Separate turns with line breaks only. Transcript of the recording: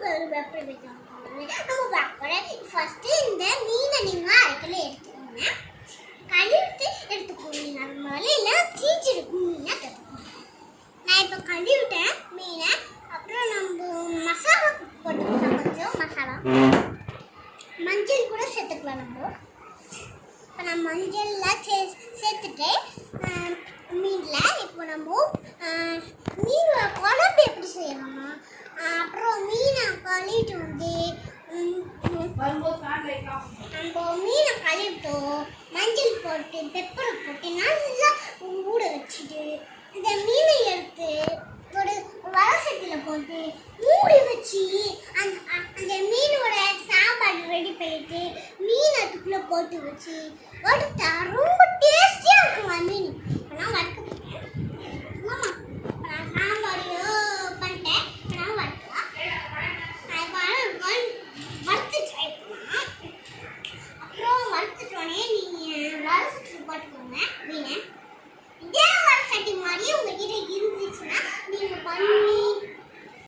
எப்படி வைக்கலாம் நம்ம பார்க்குறேன். ஃபர்ஸ்ட் இந்த மீனை நீங்க அரைக்கல எடுத்துக்கோங்க. கழுவிட்டு எடுத்துக்கோங்க. நம்மளால எல்லாம் தீச்சிருக்கும் மீனை கற்றுக்கோங்க. நான் இப்போ கழுவிட்டேன் மீனை. அப்புறம் நம்ம மசாலா போட்டுக்கலாம். கொஞ்சம் மசாலா மஞ்சள் கூட சேர்த்துக்கலாம். நம்ம இப்போ நான் மஞ்சள்லாம் சேர்த்துட்டு மீனில் இப்போ நம்ம மீன் குழம்பு எப்படி செய்யலாமா, அப்புறம் மீனை கழுவிட்டு வந்து நம்ம மீனை கழுவிட்டோம் மஞ்சள் போட்டு பெப்பரை போட்டு நல்லா ஊற வச்சுட்டு இந்த மீனை எடுத்து ஒரு வடசட்டியில் போட்டு மூடி வச்சு அந்த மீனோட சாப்பாடு ரெடி பண்ணிட்டு மீன் அதுக்குள்ளே போட்டு வச்சு வறுத்தா ரொம்ப டேஸ்டியாக இருக்குங்க மீன். இப்போ நான் வறுக்க போகிறேன். ஆமாம், இப்போ நான் சாம்பாரையோ பண்ணிட்டேன். இப்போ நான் வறுக்கலாம். வறுத்து ட்ரை பண்ணலாம். அப்புறம் வறுத்துட்டோடனே நீங்கள் வறுத்து போட்டுக்கோங்க மீனை. இதே வடசட்டி மாதிரி உங்ககிட்ட இருந்துச்சுன்னா நீங்கள் பண்ணி